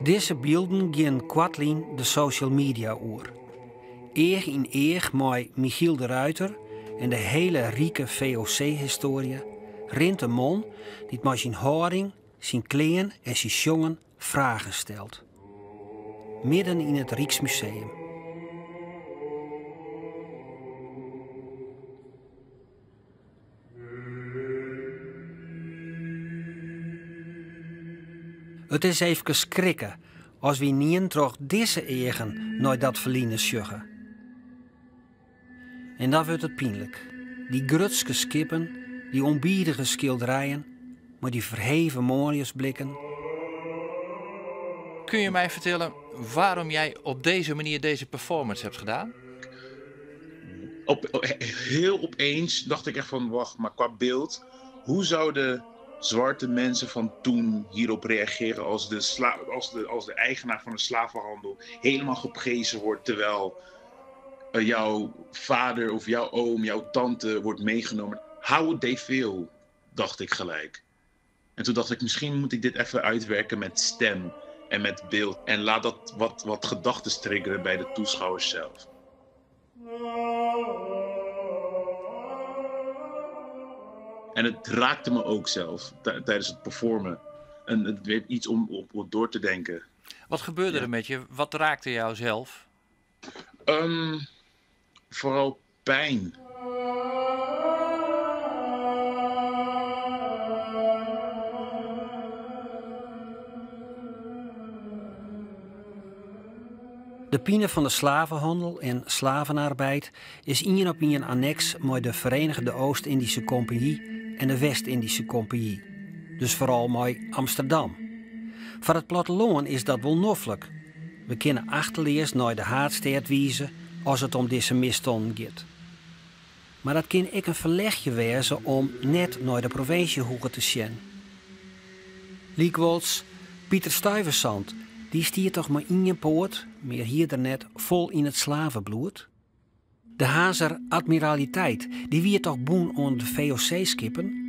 Deze beelden gaan kwartlien de social media oer. Eeg in eeg met Michiel de Ruiter en de hele rieke VOC-historie rint een man die met zijn houding, zijn kleding en zijn jongen vragen stelt. Midden in het Rijksmuseum. Het is even schrikken als we niet toch deze egen nooit dat verliezen sjuggen. En dan wordt het pijnlijk. Die grutske skippen, die onbiedige schilderijen, maar die verheven mooiesblikken. Kun je mij vertellen waarom jij op deze manier deze performance hebt gedaan? Heel opeens dacht ik echt van, wacht, maar qua beeld, hoe zouden zwarte mensen van toen hierop reageren als de eigenaar van de slavenhandel helemaal geprezen wordt, terwijl jouw vader of jouw oom, jouw tante wordt meegenomen? How would they feel? Dacht ik gelijk. En toen dacht ik, misschien moet ik dit even uitwerken met stem en met beeld. En laat dat wat gedachten triggeren bij de toeschouwers zelf. En het raakte me ook zelf tijdens het performen. En het werd iets om op door te denken. Wat gebeurde er met je? Wat raakte jou zelf? Vooral pijn. De pine van de slavenhandel en slavenarbeid is een op een annex met de Verenigde Oost-Indische Compagnie en de West-Indische Compagnie. Dus vooral met Amsterdam. Voor het platteland is dat wel noffelijk. We kunnen achterleers naar de haatsteert wijzen als het om deze misstanden gaat. Maar dat kan ik een verlegje wezen om net naar de provinciehoeken te zien. Liekwols, Pieter Stuyvesant, die stiert toch maar in je poort, meer hier net vol in het slavenbloed. De Hazer admiraliteit, die wie toch boen onder de VOC-skippen.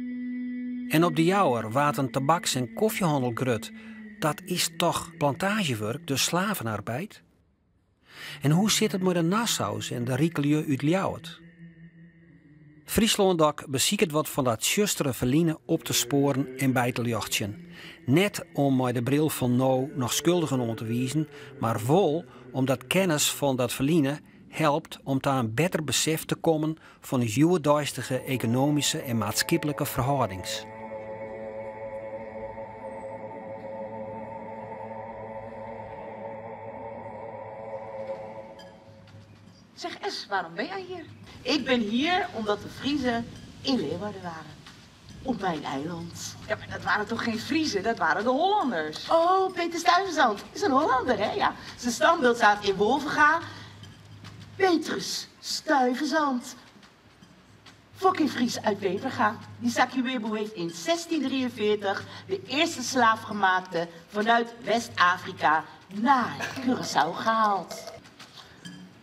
En op de Jouwer waat een tabaks- en koffiehandel grut. Dat is toch plantagewerk, dus slavenarbeid? En hoe zit het met de Nassaus en de Richelieu uit Ljouwert? Friesland beziekt wat van dat justere verliezen op te sporen en bij te jochtjen. Net om met de bril van nou nog schuldigen om te wijzen, maar vol omdat kennis van dat verliezen helpt om daar een beter besef te komen van de juweduistige economische en maatschappelijke verhoudings. Zeg S, waarom ben jij hier? Ik ben hier omdat de Friezen in Leeuwarden waren. Op mijn eiland. Ja, maar dat waren toch geen Friezen, dat waren de Hollanders. Oh, Peter Stuyvesant is een Hollander, hè? Ja. Zijn standbeeld staat in Wolvenga. Petrus Stuyvesant. Fucking Fries uit Peperga. Die Sakiwebu heeft in 1643 de eerste slaafgemaakte vanuit West-Afrika naar Curaçao gehaald.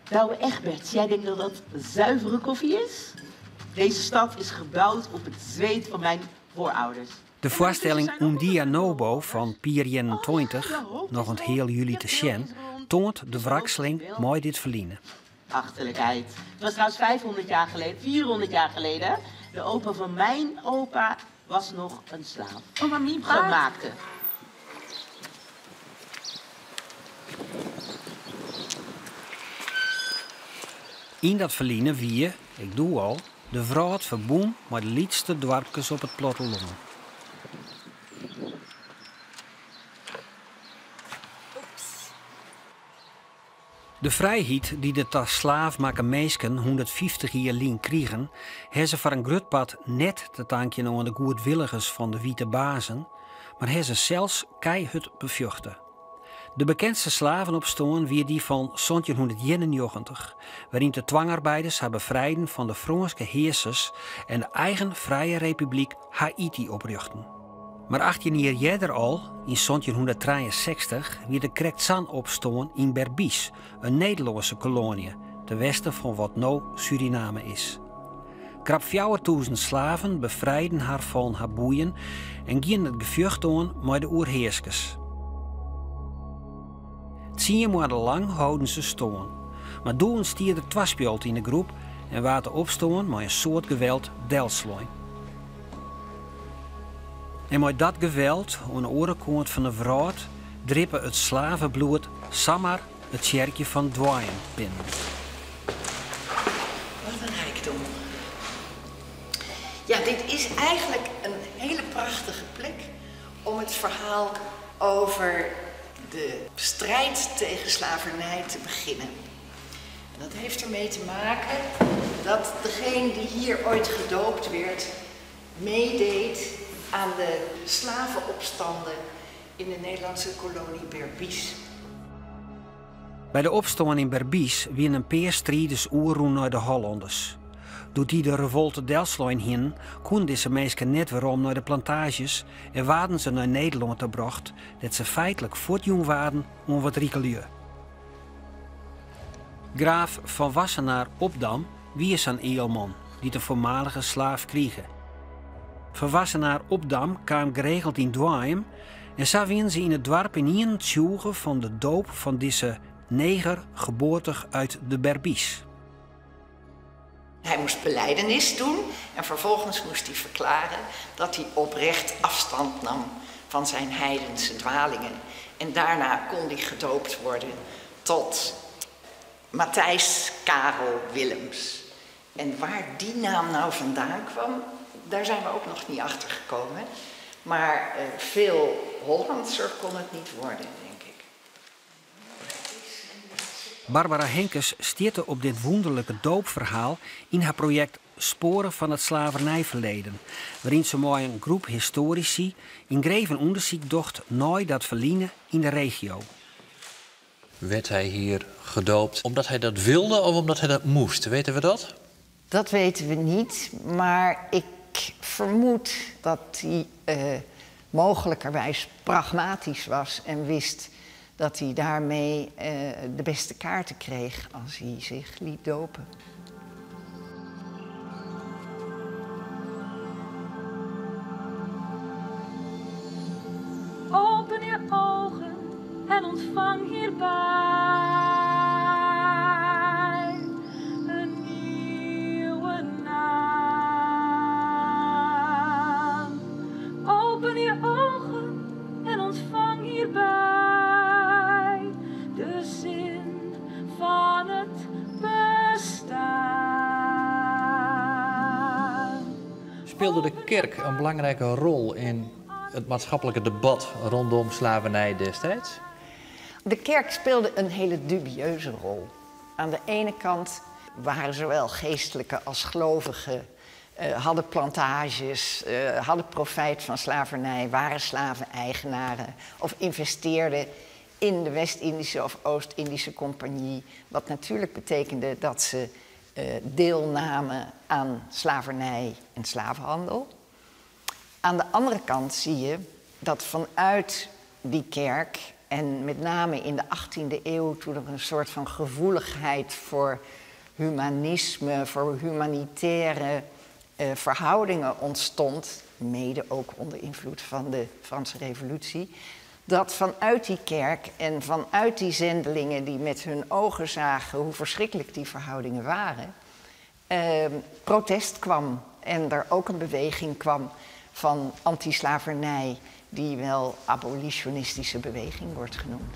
Douwe Egberts, jij denkt dat dat zuivere koffie is? Deze stad is gebouwd op het zweet van mijn voorouders. De voorstelling Un Dia Nobo van Pier 21, nog een heel juli te zien, toont de wrakseling mooi dit verliezen. Achterlijkheid. Het was trouwens 500 jaar geleden, 400 jaar geleden. De opa van mijn opa was nog een slaaf. Gemaakte. In dat verliezen wie, ik doe al, de vrouw had verboen met de liedste dorpjes op het platteland. De vrijheid die de tas slaafmaken meesken 150 jaar lang kregen, hebben ze voor een grutpad net te danken aan de goedwilligers van de witte bazen, maar hebben ze zelfs keihard bevjochten. De bekendste slavenopstoon weer die van 1791, waarin de dwangarbeiders haar bevrijden van de Franse heersers en de eigen vrije republiek Haiti oprichten. Maar 18 jaar eerder al, in 1763, weer de Kreksan-opstoon in Berbice, een Nederlandse kolonie, ten westen van wat nou Suriname is. Krap 4000 slaven bevrijden haar van haar boeien en gingen het gevecht aan met de oerheerskers. 10 maanden lang houden ze stoon. Maar toen stier er twaspjolt in de groep en waten opstoon met een soort geweld delsloin. En met dat geweld, aan de orenkant van de vrouw, drippen het slavenbloed Samar het kerkje van Dwayne binnen. Wat een rijkdom. Ja, dit is eigenlijk een hele prachtige plek om het verhaal over de strijd tegen slavernij te beginnen. En dat heeft ermee te maken dat degene die hier ooit gedoopt werd, meedeed aan de slavenopstanden in de Nederlandse kolonie Berbice. Bij de opstand in Berbice wien een paar strijders oerroen naar de Hollanders. Doordat die de revolte Delsloin heen, konden deze mensen net weerom naar de plantages en waren ze naar Nederland gebracht, dat ze feitelijk voortjong waren om wat Richelieu. Graaf van Wassenaar Opdam wie is een edelman die de voormalige slaaf kregen. Van Wassenaar Opdam kwam geregeld in Dwayne en zo wien ze in het dorp in een tjoegen van de doop van deze neger geboortig uit de Berbice. Hij moest belijdenis doen en vervolgens moest hij verklaren dat hij oprecht afstand nam van zijn heidense dwalingen. En daarna kon hij gedoopt worden tot Matthijs Karel Willems. En waar die naam nou vandaan kwam, daar zijn we ook nog niet achter gekomen. Maar veel Hollandser kon het niet worden, denk ik. Barbara Henkes stierte op dit wonderlijke doopverhaal in haar project Sporen van het slavernijverleden, waarin ze met een groep historici in greven onderzoek docht naar dat verliezen in de regio. Werd hij hier gedoopt omdat hij dat wilde of omdat hij dat moest? Weten we dat? Dat weten we niet, maar ik vermoed dat hij mogelijkerwijs pragmatisch was en wist dat hij daarmee de beste kaarten kreeg als hij zich liet dopen. Open je ogen en ontvang hierbij een nieuwe naam. Open je ogen en ontvang hierbij de zin van het bestaan. Speelde de kerk een belangrijke rol in het maatschappelijke debat rondom slavernij destijds? De kerk speelde een hele dubieuze rol. Aan de ene kant waren zowel geestelijke als gelovigen, hadden plantages, hadden profijt van slavernij, waren slaveneigenaren of investeerden in de West-Indische of Oost-Indische Compagnie. Wat natuurlijk betekende dat ze deelnamen aan slavernij en slavenhandel. Aan de andere kant zie je dat vanuit die kerk, en met name in de 18e eeuw, toen er een soort van gevoeligheid voor humanisme, voor humanitaire verhoudingen ontstond, mede ook onder invloed van de Franse Revolutie, dat vanuit die kerk en vanuit die zendelingen die met hun ogen zagen hoe verschrikkelijk die verhoudingen waren, protest kwam en er ook een beweging kwam van anti-slavernij, die wel abolitionistische beweging wordt genoemd.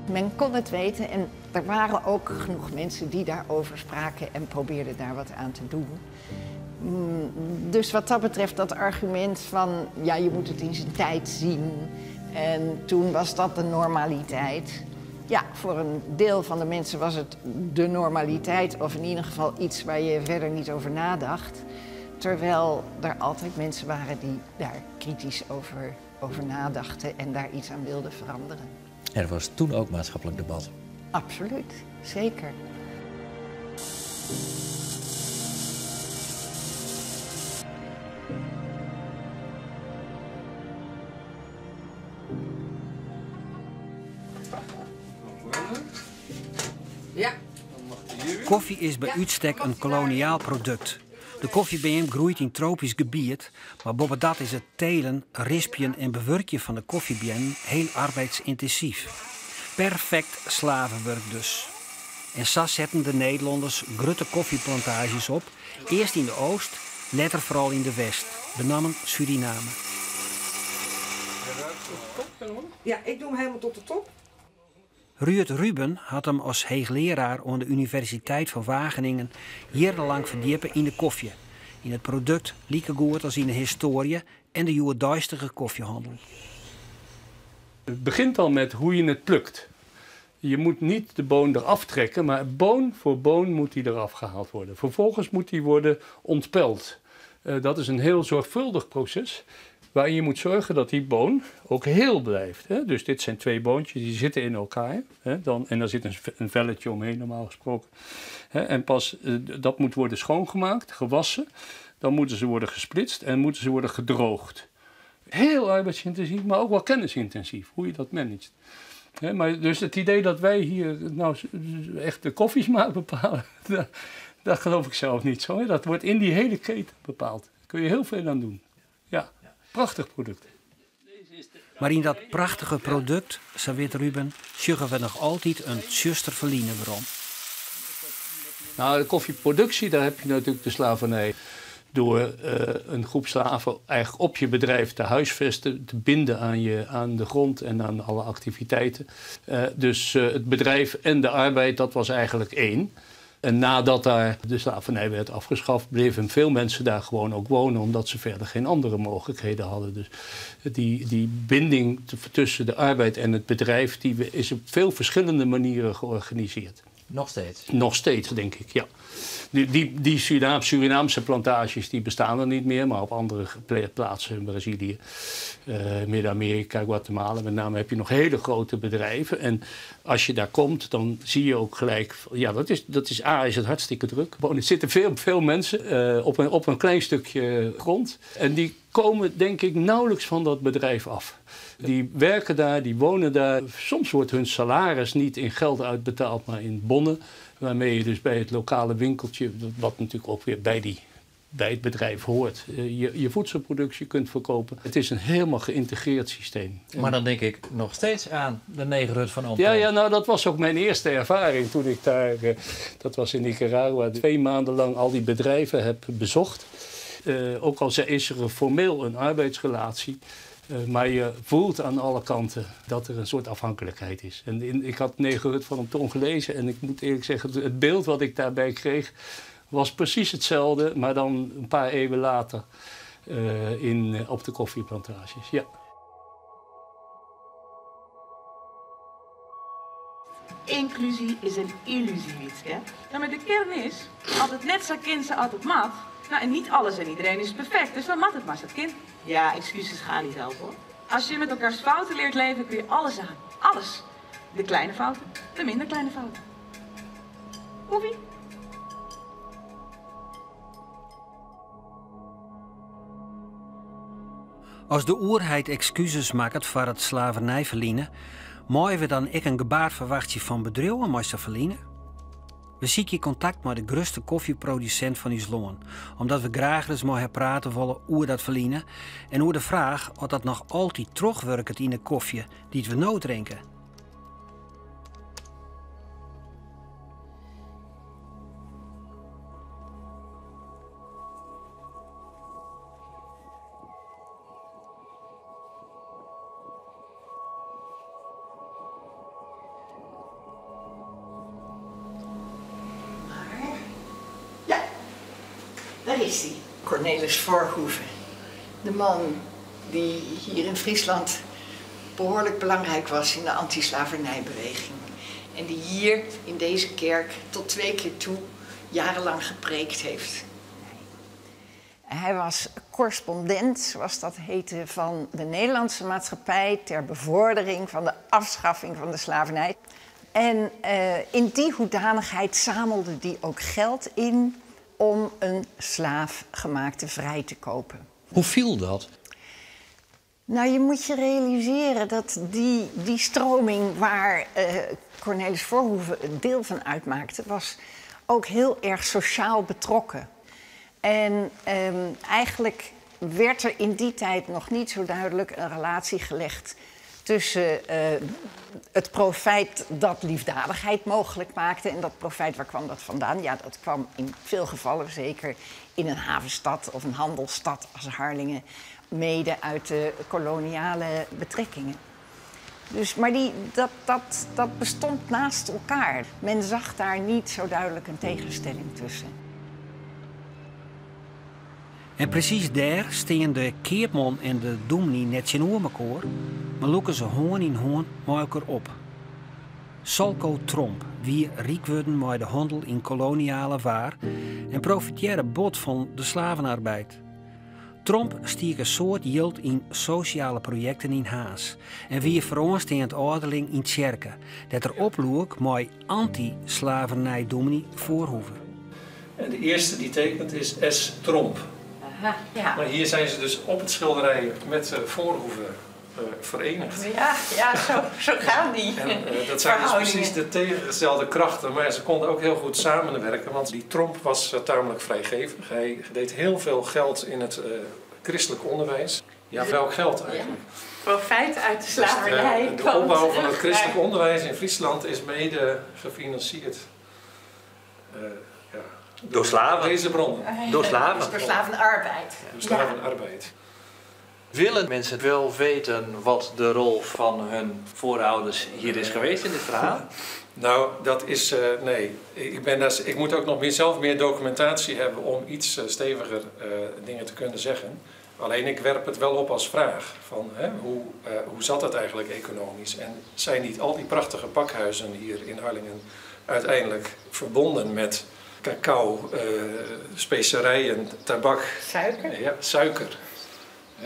Men kon het weten en er waren ook genoeg mensen die daarover spraken en probeerden daar wat aan te doen. Dus wat dat betreft, dat argument van ja, je moet het in zijn tijd zien en toen was dat de normaliteit. Ja, voor een deel van de mensen was het de normaliteit of in ieder geval iets waar je verder niet over nadacht. Terwijl er altijd mensen waren die daar kritisch over nadachten en daar iets aan wilden veranderen. En er was toen ook maatschappelijk debat. Absoluut, zeker. Ja. Koffie is bij uitstek een koloniaal product. De koffiebeem groeit in tropisch gebied, maar boven dat is het telen, rispjen en bewerkje van de koffiebeem heel arbeidsintensief. Perfect slavenwerk dus. En zo zetten de Nederlanders grote koffieplantages op, eerst in de oost, later vooral in de west, benammen Suriname. Ja, ik doe hem helemaal tot de top. Ruud Ruben had hem als hoogleraar aan de Universiteit van Wageningen jarenlang verdiepen in de koffie. In het product lieke goed als in de historie en de joerduistige koffiehandel. Het begint al met hoe je het plukt. Je moet niet de boon eraf trekken, maar boon voor boon moet die eraf gehaald worden. Vervolgens moet die worden ontpeld. Dat is een heel zorgvuldig proces, waarin je moet zorgen dat die boon ook heel blijft. Hè? Dus dit zijn 2 boontjes, die zitten in elkaar. Hè? En daar zit een velletje omheen, normaal gesproken. Hè? En pas dat moet worden schoongemaakt, gewassen. Dan moeten ze worden gesplitst en moeten ze worden gedroogd. Heel arbeidsintensief, maar ook wel kennisintensief, hoe je dat managt. Hè? Maar dus het idee dat wij hier nou echt de koffiesmaak bepalen, dat geloof ik zelf niet zo. Hè? Dat wordt in die hele keten bepaald. Daar kun je heel veel aan doen. Ja. Prachtig product. Maar in dat prachtige product, zo weet Ruben, zeggen we nog altijd een zuster verliezen waarom. Nou, de koffieproductie, daar heb je natuurlijk de slavernij. Door een groep slaven eigenlijk op je bedrijf te huisvesten, te binden aan de grond en aan alle activiteiten. Dus het bedrijf en de arbeid, dat was eigenlijk één. En nadat daar de slavernij werd afgeschaft, bleven veel mensen daar gewoon ook wonen, omdat ze verder geen andere mogelijkheden hadden. Dus die binding tussen de arbeid en het bedrijf, die is op veel verschillende manieren georganiseerd. Nog steeds? Nog steeds, denk ik, ja. Die Surinaamse plantages die bestaan er niet meer, maar op andere plaatsen in Brazilië, Midden-Amerika, Guatemala met name heb je nog hele grote bedrijven. En als je daar komt, dan zie je ook gelijk, ja, is het hartstikke druk. Er zitten veel mensen op een klein stukje grond en die komen denk ik nauwelijks van dat bedrijf af. Die werken daar, die wonen daar. Soms wordt hun salaris niet in geld uitbetaald, maar in bonnen. Waarmee je dus bij het lokale winkeltje, wat natuurlijk ook weer bij het bedrijf hoort, je voedselproductie kunt verkopen. Het is een helemaal geïntegreerd systeem. Maar dan denk ik nog steeds aan de negerhut van Oom Tom. Ja, nou dat was ook mijn eerste ervaring toen ik daar, dat was in Nicaragua, 2 maanden lang al die bedrijven heb bezocht. Ook al is er formeel een arbeidsrelatie, maar je voelt aan alle kanten dat er een soort afhankelijkheid is. En ik had Negerhut van Oom Tom gelezen en ik moet eerlijk zeggen, het beeld wat ik daarbij kreeg was precies hetzelfde, maar dan een paar eeuwen later op de koffieplantages. Ja. Inclusie is een illusie, hè? Ja, maar de kern is, altijd net zo kind ze altijd mat. Nou, en niet alles en iedereen is perfect, dus dan mat het maar het kind. Ja, excuses gaan niet helpen, hoor. Als je met elkaars fouten leert leven, kun je alles aan. Alles. De kleine fouten, de minder kleine fouten. Koffie? Als de oerheid excuses maakt voor het slavernijverliezen, mogen we dan ook een gebaar verwachten van bedrijven met ze verliezen? We zoeken contact met de grootste koffieproducent van ons land, omdat we graag eens met haar praten willen over dat verliezen en over de vraag of dat nog altijd terugwerkt in de koffie die we nou drinken. Daar is hij, Cornelis Voorhoeven. De man die hier in Friesland behoorlijk belangrijk was in de anti-slavernijbeweging. En die hier in deze kerk tot 2 keer toe jarenlang gepreekt heeft. Hij was correspondent, zoals dat heette, van de Nederlandse maatschappij ter bevordering van de afschaffing van de slavernij. En in die hoedanigheid zamelde hij ook geld in om een slaafgemaakte vrij te kopen. Hoe viel dat? Nou, je moet je realiseren dat die stroming waar Cornelis Voorhoeve een deel van uitmaakte, was ook heel erg sociaal betrokken. En eigenlijk werd er in die tijd nog niet zo duidelijk een relatie gelegd tussen het profijt dat liefdadigheid mogelijk maakte. En dat profijt, waar kwam dat vandaan? Ja, dat kwam in veel gevallen, zeker in een havenstad of een handelsstad als Harlingen, mede uit de koloniale betrekkingen. Dus, maar dat bestond naast elkaar. Men zag daar niet zo duidelijk een tegenstelling tussen. En precies daar staan de keerman en de dominee net zijn oor elkaar, maar loeken ze hoorn in hoorn met elkaar op. Salko Tromp wie rijk worden met de handel in koloniale waar en profiteerde bot van de slavenarbeid. Tromp stiek een soort yield in sociale projecten in Haas en wie verondersteend ouderling in Tjerken, dat er oploek met anti-slavernij dominee Voorhoeve. En de eerste die tekent is S. Tromp. Aha, ja. Maar hier zijn ze dus op het schilderij met Voorhoeve verenigd. Ja, zo gaan die. En dat zijn dus precies de tegengestelde krachten, maar ze konden ook heel goed samenwerken, want die Tromp was tamelijk vrijgevig. Hij deed heel veel geld in het christelijk onderwijs. Ja, welk geld eigenlijk? Profijt uit de slavernij. Dus de opbouw van het christelijk onderwijs in Friesland is mede gefinancierd. Door slaven? Deze bronnen. Door slaven? Door slavenarbeid. Door slavenarbeid. Willen mensen wel weten wat de rol van hun voorouders hier is geweest in dit verhaal? Nou, dat is... nee. Ik moet ook nog zelf meer documentatie hebben om iets steviger dingen te kunnen zeggen. Alleen ik werp het wel op als vraag. Van, hoe zat het eigenlijk economisch? En zijn niet al die prachtige pakhuizen hier in Harlingen uiteindelijk verbonden met cacao, specerijen, tabak? Suiker? Ja, suiker.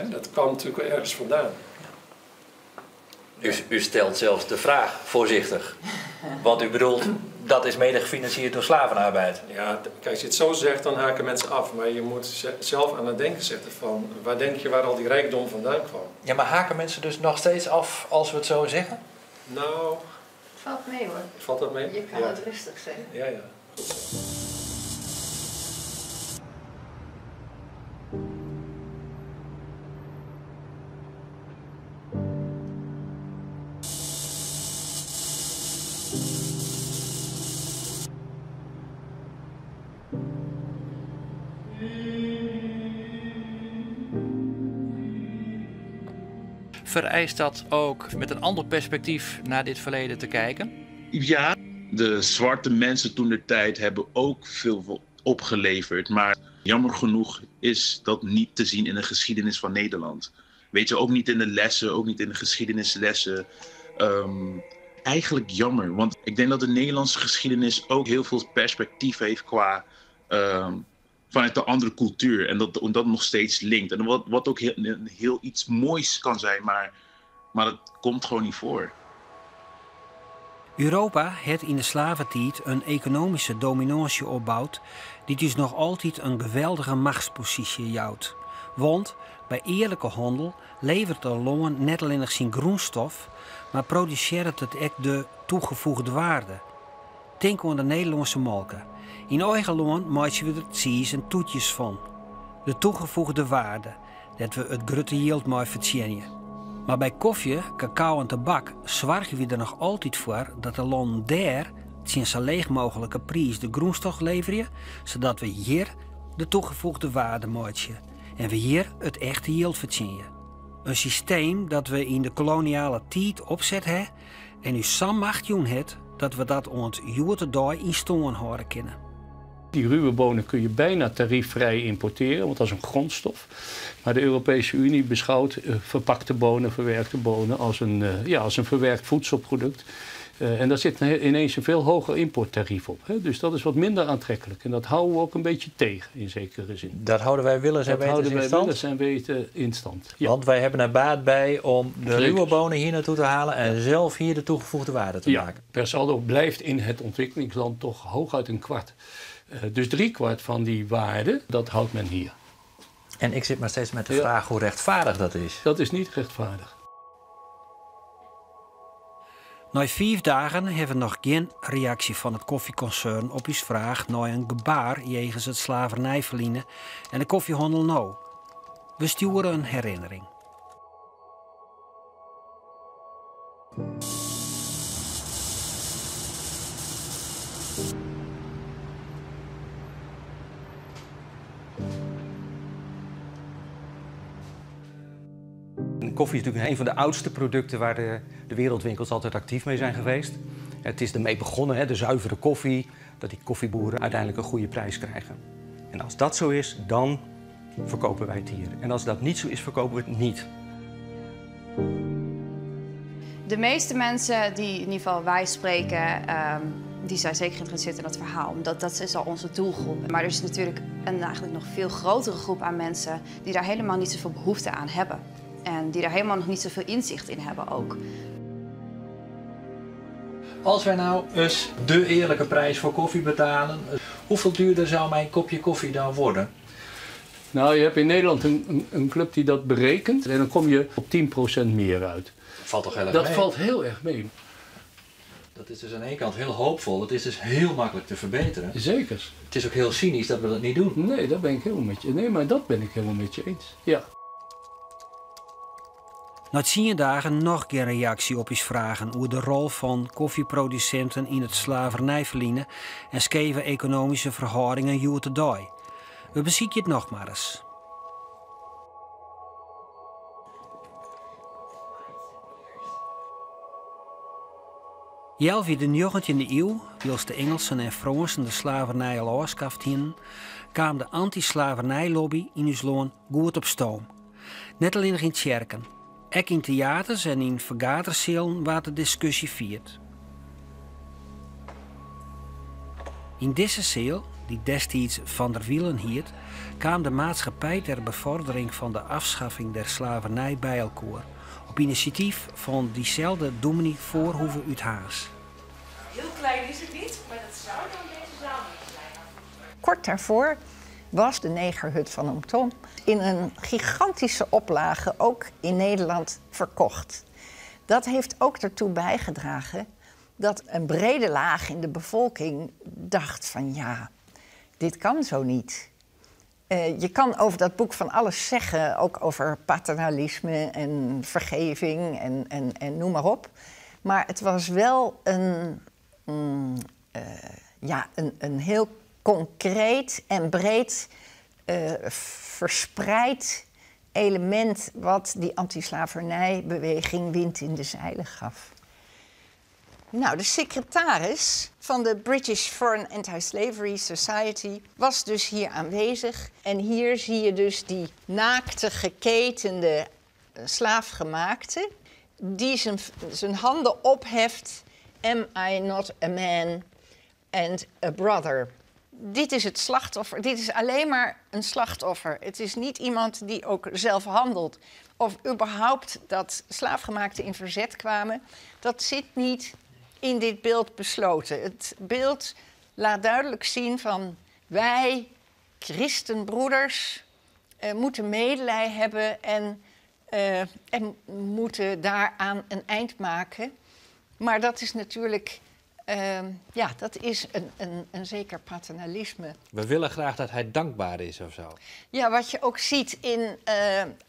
Dat kwam natuurlijk wel ergens vandaan. U stelt zelfs de vraag, voorzichtig. Want u bedoelt, dat is mede gefinancierd door slavenarbeid. Ja, kijk, als je het zo zegt, dan haken mensen af. Maar je moet zelf aan het denken zetten van, waar denk je waar al die rijkdom vandaan kwam? Ja, maar haken mensen dus nog steeds af als we het zo zeggen? Nou... Valt mee hoor. Valt dat mee? Je kan het rustig zeggen. Ja. Goed. Vereist dat ook met een ander perspectief naar dit verleden te kijken? Ja, de zwarte mensen toentertijd hebben ook veel opgeleverd. Maar jammer genoeg is dat niet te zien in de geschiedenis van Nederland. Weet je, ook niet in de lessen, ook niet in de geschiedenislessen. Eigenlijk jammer, want ik denk dat de Nederlandse geschiedenis ook heel veel perspectief heeft qua... vanuit de andere cultuur en dat nog steeds linkt. En wat ook heel iets moois kan zijn, maar dat komt gewoon niet voor. Europa heeft in de slaventijd een economische dominantie opgebouwd die dus nog altijd een geweldige machtspositie jouwt. Want bij eerlijke handel levert de loon net alleen zijn groenstof, maar produceert het ook de toegevoegde waarde. Denk aan de Nederlandse molken. In eigen loon maken we er cheese en toetjes van. De toegevoegde waarde, dat we het grote yield mooi verdienen. Maar bij koffie, cacao en tabak zorgen we er nog altijd voor dat de land daar zijn zo leeg mogelijke prijs de groenstof leveren, zodat we hier de toegevoegde waarde maken en we hier het echte yield verdienen. Een systeem dat we in de koloniale tijd opzet hebben en nu sam macht doen het dat we dat ons jote dag in stoon houden kunnen. Die ruwe bonen kun je bijna tariefvrij importeren, want dat is een grondstof. Maar de Europese Unie beschouwt verpakte bonen, verwerkte bonen als een verwerkt voedselproduct. En daar zit ineens een veel hoger importtarief op. Hè? Dus dat is wat minder aantrekkelijk. En dat houden we ook een beetje tegen, in zekere zin. Dat houden wij willens en wetens in stand? Willens en weten in stand. Ja. Want wij hebben er baat bij om de ruwe bonen hier naartoe te halen en zelf hier de toegevoegde waarde te maken. Per saldo blijft in het ontwikkelingsland toch hooguit een kwart. Dus 3/4 van die waarde, dat houdt men hier. En ik zit maar steeds met de vraag hoe rechtvaardig dat is. Dat is niet rechtvaardig. Na 5 dagen hebben we nog geen reactie van het koffieconcern op uw vraag naar een gebaar jegens het slavernijverliezen en de koffiehandel nou. We sturen een herinnering. Koffie is natuurlijk een van de oudste producten waar de wereldwinkels altijd actief mee zijn geweest. Het is ermee begonnen, hè, de zuivere koffie, dat die koffieboeren uiteindelijk een goede prijs krijgen. En als dat zo is, dan verkopen wij het hier. En als dat niet zo is, verkopen we het niet. De meeste mensen die in ieder geval wij spreken, die zijn zeker geïnteresseerd in het verhaal. Dat is al onze doelgroep. Maar er is natuurlijk een eigenlijk nog veel grotere groep aan mensen die daar helemaal niet zoveel behoefte aan hebben. En die daar helemaal nog niet zoveel inzicht in hebben ook. Als wij nou eens de eerlijke prijs voor koffie betalen, hoeveel duurder zou mijn kopje koffie dan worden? Nou, je hebt in Nederland een club die dat berekent en dan kom je op 10% meer uit. Valt toch heel erg mee? mee? Dat valt heel erg mee. Dat is dus aan de ene kant heel hoopvol, het is dus heel makkelijk te verbeteren. Zeker. Het is ook heel cynisch dat we dat niet doen. Nee, dat ben ik helemaal met je. Nee, maar dat ben ik helemaal met je eens. Ja. Na 10 dagen nog geen reactie op uw vragen over de rol van koffieproducenten in het slavernijverliezen en scheve economische verhoudingen joer te dag. We bezieken het nog maar eens. Jelf in de 19e eeuw, wils de Engelsen en Fransen de slavernij al afschaft hadden, kwam de anti-slavernijlobby in ons land goed op stoom. Net alleen in kerken. Ook in theaters en in vergaderzalen waar de discussie viert. In deze zaal, die destijds Van der Wielen hield, kwam de maatschappij ter bevordering van de afschaffing der slavernij bij elkaar. Op initiatief van diezelfde dominee Voorhoeve uit Haas. Heel klein is het niet, maar dat zou dan deze zaal moeten zijn. Kort daarvoor was de negerhut van Oom Tom in een gigantische oplage ook in Nederland verkocht. Dat heeft ook ertoe bijgedragen dat een brede laag in de bevolking dacht van ja, dit kan zo niet. Je kan over dat boek van alles zeggen, ook over paternalisme en vergeving en noem maar op. Maar het was wel een heel concreet en breed verspreid element wat die antislavernijbeweging wind in de zeilen gaf. Nou, de secretaris van de British Foreign Anti-Slavery Society was dus hier aanwezig. En hier zie je dus die naakte, geketende slaafgemaakte die zijn handen opheft. Am I not a man and a brother? Dit is het slachtoffer. Dit is alleen maar een slachtoffer. Het is niet iemand die ook zelf handelt. Of überhaupt dat slaafgemaakten in verzet kwamen. Dat zit niet in dit beeld besloten. Het beeld laat duidelijk zien van wij, christenbroeders, moeten medelij hebben en moeten daaraan een eind maken. Maar dat is natuurlijk dat is een zeker paternalisme. We willen graag dat hij dankbaar is of zo. Ja, wat je ook ziet in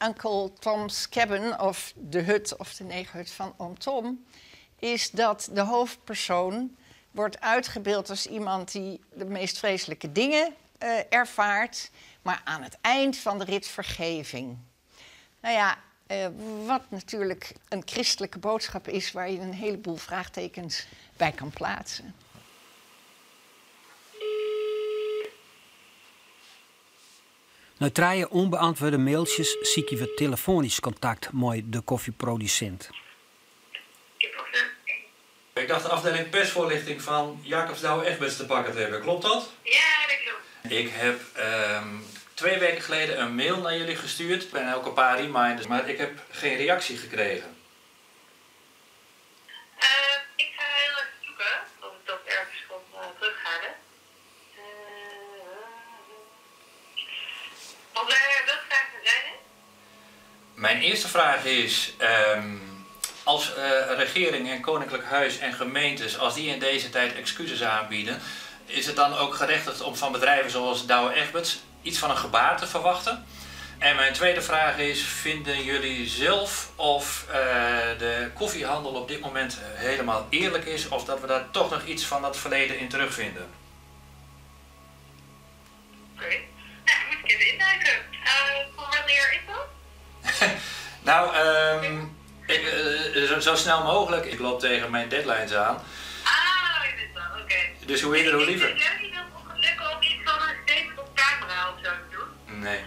Uncle Tom's Cabin of de hut of de negerhut van Oom Tom, is dat de hoofdpersoon wordt uitgebeeld als iemand die de meest vreselijke dingen ervaart, maar aan het eind van de rit vergeving. Nou ja, wat natuurlijk een christelijke boodschap is waar je een heleboel vraagtekens bij kan plaatsen. Na 3 onbeantwoorde mailtjes zieken we telefonisch contact met de koffieproducent. Ik dacht de afdeling persvoorlichting van Jacobs Douwe Egberts te pakken te hebben. Klopt dat? Ja, dat klopt. Ik heb 2 weken geleden een mail naar jullie gestuurd. En ook een paar reminders, maar ik heb geen reactie gekregen. Ik ga heel even zoeken of ik dat ergens kon terughalen. Wat welke vragen zijn er? Mijn eerste vraag is, als regering en Koninklijk Huis en gemeentes, als die in deze tijd excuses aanbieden, is het dan ook gerechtigd om van bedrijven zoals Douwe Egberts iets van een gebaar te verwachten? En mijn tweede vraag is, vinden jullie zelf of de koffiehandel op dit moment helemaal eerlijk is, of dat we daar toch nog iets van dat verleden in terugvinden? Oké. Nou, moet ik even induiken. Voor wanneer is dat? Nou, zo snel mogelijk. Ik loop tegen mijn deadlines aan. Ah, is het dan, oké. Dus hoe eerder hoe liever. Ik denk niet dat het lukken om iets van een statement op camera of zo te doen. Nee.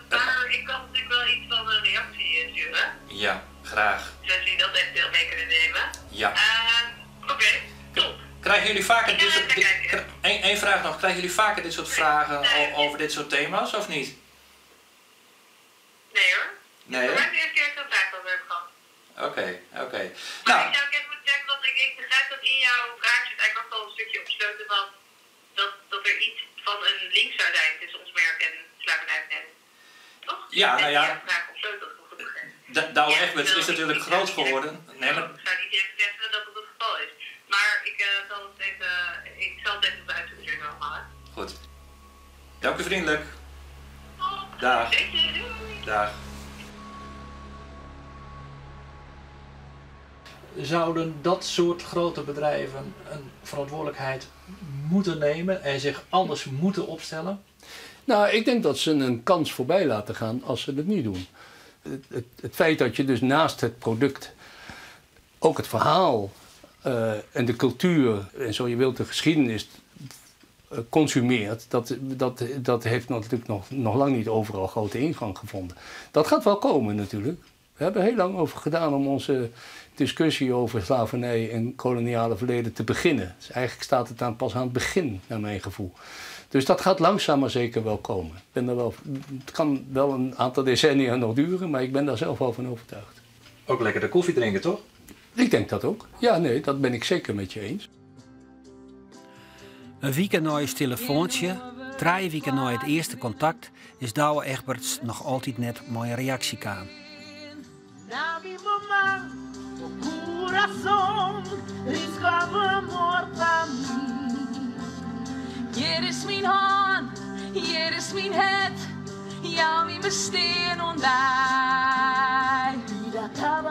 Maar ik kan natuurlijk wel iets van een reactie sturen. Ja, graag. Zodat jullie dat eventueel mee kunnen nemen. Ja. Oké, top. Krijgen jullie vaker dit soort... Eén vraag nog. Krijgen jullie vaker dit soort vragen over dit soort thema's of niet? Nee hoor. Nee, Dat is de eerste keer dat ik een vraag over heb gehad. Oké. Maar ik zou even moeten zeggen dat ik begrijp dat in jouw vraag zit eigenlijk ook wel een stukje opgesloten van dat er iets van een link zou zijn tussen ons merk en slavernij. Toch? Ja, nou ja. Vraag opgesloten, dat ik het goed begrijp. Douwe Egberts is natuurlijk groot geworden. Nee, maar... Ik zou niet direct zeggen dat het geval is. Maar ik zal het even uitzoeken allemaal. Goed. Dank u vriendelijk. Dag. Dag. Zouden dat soort grote bedrijven een verantwoordelijkheid moeten nemen en zich anders moeten opstellen? Nou, ik denk dat ze een kans voorbij laten gaan als ze het niet doen. Het feit dat je dus naast het product ook het verhaal en de cultuur en zo je wilt de geschiedenis consumeert, dat heeft natuurlijk nog lang niet overal grote ingang gevonden. Dat gaat wel komen natuurlijk. We hebben heel lang over gedaan om onze discussie over slavernij en koloniale verleden te beginnen. Dus eigenlijk staat het dan pas aan het begin, naar mijn gevoel. Dus dat gaat langzaam maar zeker wel komen. Het kan wel een aantal decennia nog duren, maar ik ben daar zelf wel van overtuigd. Ook lekker de koffie drinken, toch? Ik denk dat ook. Ja, nee, dat ben ik zeker met je eens. Een weekend na het telefoontje, 3 weken na het eerste contact, is Douwe Egberts nog altijd net mooie reactie kwam. Hier is mijn hand, hier is mijn het, ja, mijn besteen ondij.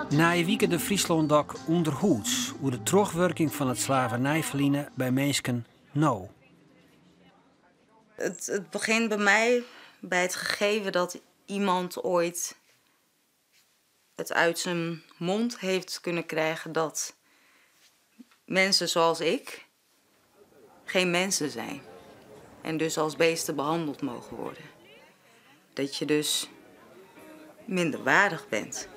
Na een weekend de Frieslanddak onderhoeds hoe de terugwerking van het slavernijverliezen bij mensen nou. Het begint bij mij bij het gegeven dat iemand ooit het uit zijn mond heeft kunnen krijgen dat mensen zoals ik geen mensen zijn. En dus als beesten behandeld mogen worden. Dat je dus minderwaardig bent.